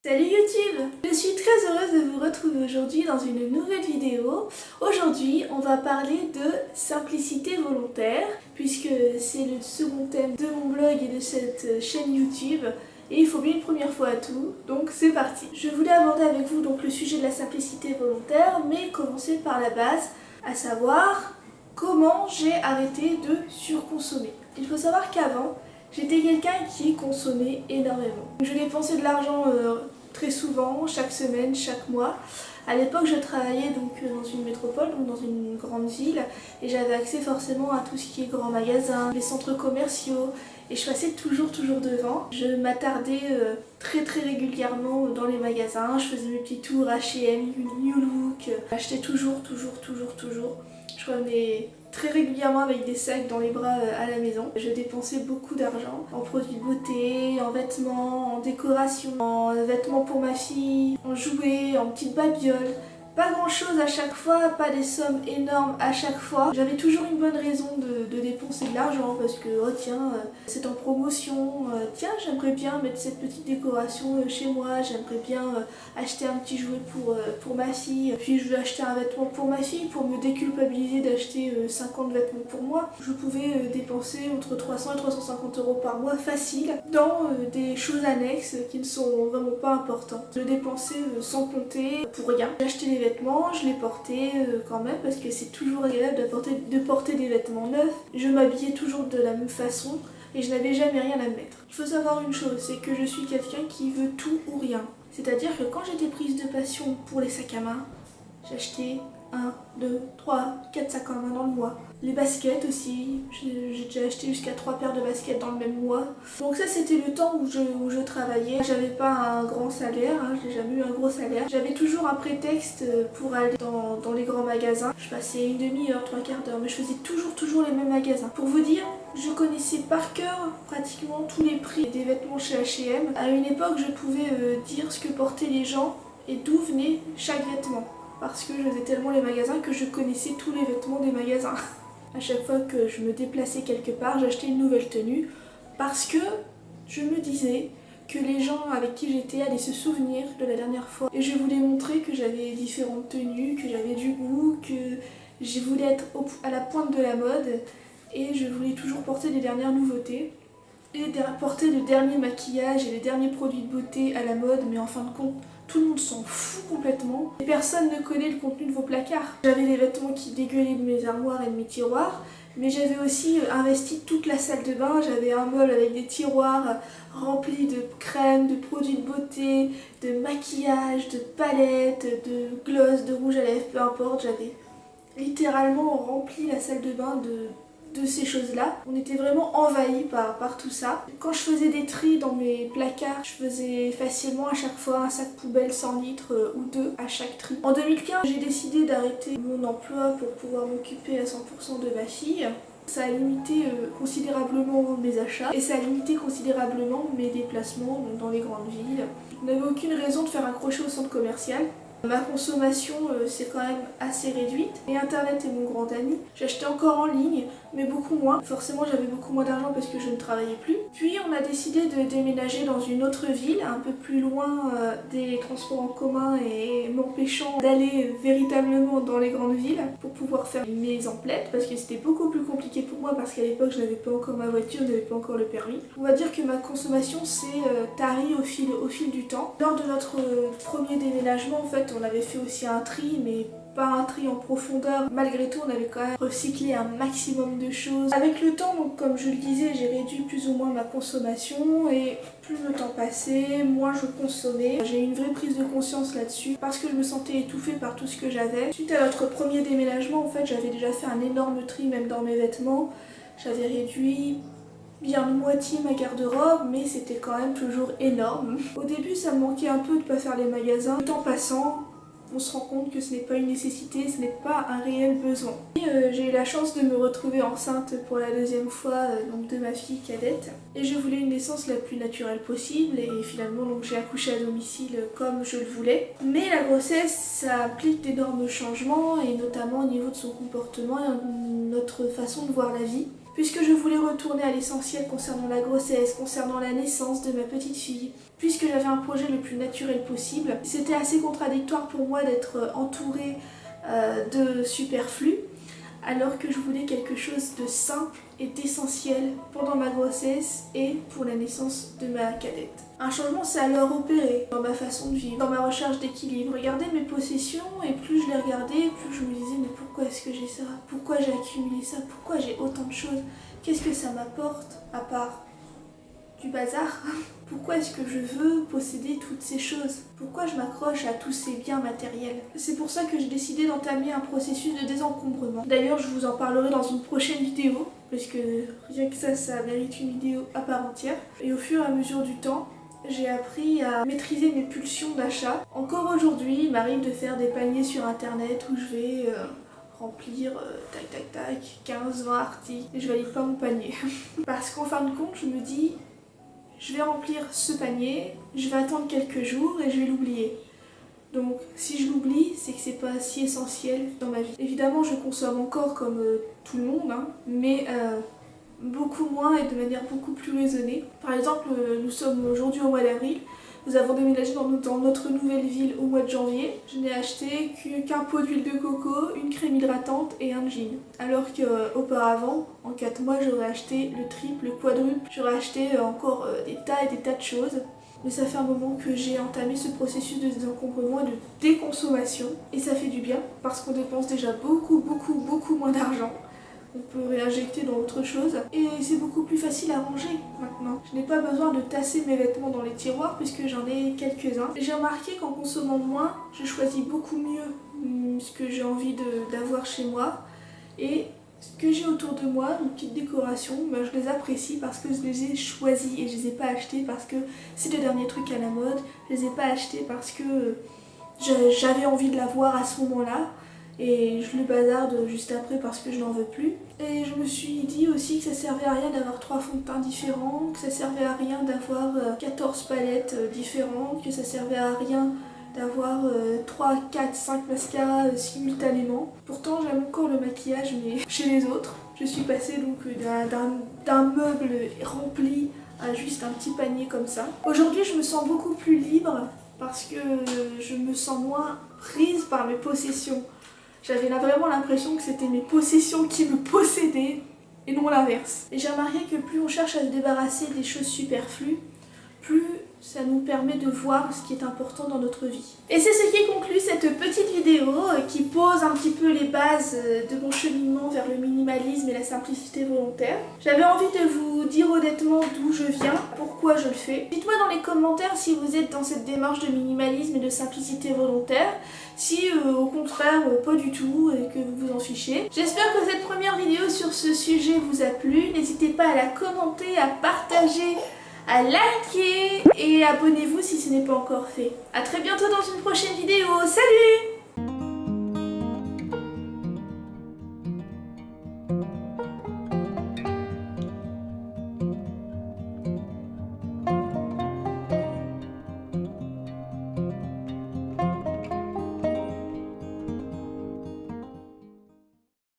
Salut YouTube! Je suis très heureuse de vous retrouver aujourd'hui dans une nouvelle vidéo. Aujourd'hui, on va parler de simplicité volontaire, puisque c'est le second thème de mon blog et de cette chaîne YouTube. Et il faut bien une première fois à tout, donc c'est parti. Je voulais aborder avec vous donc le sujet de la simplicité volontaire, mais commencer par la base, à savoir comment j'ai arrêté de surconsommer. Il faut savoir qu'avant, j'étais quelqu'un qui consommait énormément. Je dépensais de l'argent très souvent, chaque semaine, chaque mois. À l'époque, je travaillais donc dans une métropole, donc dans une grande ville, et j'avais accès forcément à tout ce qui est grands magasins, les centres commerciaux, et je passais toujours devant. Je m'attardais très régulièrement dans les magasins, je faisais mes petits tours H&M, New Look, j'achetais toujours. Je revenais très régulièrement avec des sacs dans les bras à la maison. Je dépensais beaucoup d'argent en produits de beauté, en vêtements, en décoration, en vêtements pour ma fille, en jouets, en petites babioles. Pas grand chose à chaque fois, pas des sommes énormes à chaque fois. J'avais toujours une bonne raison de dépenser de l'argent parce que oh tiens, c'est en promotion, tiens j'aimerais bien mettre cette petite décoration chez moi, j'aimerais bien acheter un petit jouet pour ma fille, puis je veux acheter un vêtement pour ma fille pour me déculpabiliser d'acheter 50 vêtements pour moi. Je pouvais dépenser entre 300 et 350 € par mois facile dans des choses annexes qui ne sont vraiment pas importantes. Je dépensais sans compter pour rien. J'achetais des vêtements, je les portais quand même parce que c'est toujours agréable de porter des vêtements neufs. Je m'habillais toujours de la même façon et je n'avais jamais rien à me mettre. Il faut savoir une chose, c'est que je suis quelqu'un qui veut tout ou rien. C'est-à-dire que quand j'étais prise de passion pour les sacs à main, j'achetais 1, 2, 3, 4 sacs à main dans le mois. Les baskets aussi, j'ai déjà acheté jusqu'à 3 paires de baskets dans le même mois. Donc ça c'était le temps où je travaillais. J'avais pas un grand salaire, j'ai jamais eu un gros salaire. J'avais toujours un prétexte pour aller dans les grands magasins. Je passais une demi-heure, 3/4 d'heure, mais je faisais toujours les mêmes magasins. Pour vous dire, je connaissais par cœur pratiquement tous les prix des vêtements chez H&M. À une époque, je pouvais dire ce que portaient les gens et d'où venait chaque vêtement. Parce que je faisais tellement les magasins que je connaissais tous les vêtements des magasins. À chaque fois que je me déplaçais quelque part, j'achetais une nouvelle tenue parce que je me disais que les gens avec qui j'étais allaient se souvenir de la dernière fois. Et je voulais montrer que j'avais différentes tenues, que j'avais du goût, que je voulais être à la pointe de la mode et je voulais toujours porter les dernières nouveautés et porter le dernier maquillage et les derniers produits de beauté à la mode, mais en fin de compte, tout le monde s'en fout complètement. Et personne ne connaît le contenu de vos placards. J'avais des vêtements qui dégueulaient de mes armoires et de mes tiroirs, mais j'avais aussi investi toute la salle de bain. J'avais un meuble avec des tiroirs remplis de crèmes, de produits de beauté, de maquillage, de palettes, de gloss, de rouge à lèvres, peu importe. J'avais littéralement rempli la salle de bain de ces choses-là. On était vraiment envahis par tout ça. Quand je faisais des tris dans mes placards, je faisais facilement à chaque fois un sac poubelle 100 litres ou deux à chaque tri. En 2015, j'ai décidé d'arrêter mon emploi pour pouvoir m'occuper à 100% de ma fille. Ça a limité considérablement mes achats et ça a limité considérablement mes déplacements dans les grandes villes. Je n'avais aucune raison de faire un crochet au centre commercial. Ma consommation c'est quand même assez réduite et internet est mon grand ami. J'achetais encore en ligne mais beaucoup moins. Forcément j'avais beaucoup moins d'argent parce que je ne travaillais plus. Puis on a décidé de déménager dans une autre ville un peu plus loin des transports en commun et m'empêchant d'aller véritablement dans les grandes villes pour pouvoir faire mes emplettes parce que c'était beaucoup plus compliqué pour moi parce qu'à l'époque je n'avais pas encore ma voiture, je n'avais pas encore le permis. On va dire que ma consommation s'est tarie au fil du temps. Lors de notre premier déménagement en fait on avait fait aussi un tri mais pas un tri en profondeur. Malgré tout on avait quand même recyclé un maximum de choses. Avec le temps donc comme je le disais j'ai réduit plus ou moins ma consommation et plus le temps passait, moins je consommais. J'ai eu une vraie prise de conscience là-dessus parce que je me sentais étouffée par tout ce que j'avais. Suite à notre premier déménagement en fait j'avais déjà fait un énorme tri même dans mes vêtements. J'avais réduit bien de moitié ma garde-robe, mais c'était quand même toujours énorme. Au début, ça me manquait un peu de ne pas faire les magasins. Le temps passant, on se rend compte que ce n'est pas une nécessité, ce n'est pas un réel besoin. J'ai eu la chance de me retrouver enceinte pour la deuxième fois donc de ma fille cadette. Et je voulais une naissance la plus naturelle possible et finalement donc j'ai accouché à domicile comme je le voulais. Mais la grossesse, ça implique d'énormes changements et notamment au niveau de son comportement et notre façon de voir la vie. puisque je voulais retourner à l'essentiel concernant la grossesse, concernant la naissance de ma petite fille, puisque j'avais un projet le plus naturel possible. C'était assez contradictoire pour moi d'être entourée de superflu, alors que je voulais quelque chose de simple et d'essentiel pendant ma grossesse et pour la naissance de ma cadette. Un changement s'est alors opéré dans ma façon de vivre, dans ma recherche d'équilibre. Je regardais mes possessions et plus je les regardais, plus je me disais mais pourquoi est-ce que j'ai ça? Pourquoi j'ai accumulé ça? Pourquoi j'ai autant de choses? Qu'est-ce que ça m'apporte à part du bazar? Pourquoi est-ce que je veux posséder toutes ces choses? Pourquoi je m'accroche à tous ces biens matériels? C'est pour ça que j'ai décidé d'entamer un processus de désencombrement. D'ailleurs, je vous en parlerai dans une prochaine vidéo, parce que rien que ça mérite une vidéo à part entière. Et au fur et à mesure du temps, j'ai appris à maîtriser mes pulsions d'achat. Encore aujourd'hui, il m'arrive de faire des paniers sur internet où je vais remplir tac tac tac 15-20 articles et je valide pas mon panier. Parce qu'en fin de compte, je me dis je vais remplir ce panier, je vais attendre quelques jours et je vais l'oublier. Donc si je l'oublie, c'est que c'est pas si essentiel dans ma vie. Évidemment, je consomme encore comme tout le monde, hein, mais beaucoup moins et de manière beaucoup plus raisonnée. Par exemple, nous sommes aujourd'hui au mois d'avril. Nous avons déménagé dans notre nouvelle ville au mois de janvier. Je n'ai acheté qu'un pot d'huile de coco, une crème hydratante et un jean. Alors qu'auparavant, en 4 mois, j'aurais acheté le triple, le quadruple. J'aurais acheté encore des tas et des tas de choses. Mais ça fait un moment que j'ai entamé ce processus de désencombrement et de déconsommation. Et ça fait du bien parce qu'on dépense déjà beaucoup moins d'argent. On peut réinjecter dans autre chose et c'est beaucoup plus facile à ranger maintenant. Je n'ai pas besoin de tasser mes vêtements dans les tiroirs puisque j'en ai quelques-uns. J'ai remarqué qu'en consommant moins, je choisis beaucoup mieux ce que j'ai envie d'avoir chez moi et ce que j'ai autour de moi, une petite décoration, ben je les apprécie parce que je les ai choisis et je les ai pas achetés parce que c'est le dernier truc à la mode. Je les ai pas achetés parce que j'avais envie de l'avoir à ce moment-là. Et je le bazarde juste après parce que je n'en veux plus. Et je me suis dit aussi que ça servait à rien d'avoir 3 fonds de teint différents, que ça servait à rien d'avoir 14 palettes différentes, que ça servait à rien d'avoir 3, 4, 5 mascaras simultanément. Pourtant j'aime encore le maquillage mais chez les autres. Je suis passée donc d'un meuble rempli à juste un petit panier comme ça. Aujourd'hui je me sens beaucoup plus libre parce que je me sens moins prise par mes possessions. J'avais vraiment l'impression que c'était mes possessions qui me possédaient et non l'inverse. Et j'ai remarqué que plus on cherche à se débarrasser des choses superflues, plus ça nous permet de voir ce qui est important dans notre vie. Et c'est ce qui conclut cette petite vidéo qui pose un petit peu les bases de mon cheminement vers le minimalisme et la simplicité volontaire. J'avais envie de vous dire honnêtement d'où je viens, pourquoi je le fais. Dites-moi dans les commentaires si vous êtes dans cette démarche de minimalisme et de simplicité volontaire, si au contraire pas du tout et que vous vous en fichez. J'espère que cette première vidéo sur ce sujet vous a plu. N'hésitez pas à la commenter, à partager, à liker et abonnez-vous si ce n'est pas encore fait. A très bientôt dans une prochaine vidéo. Salut!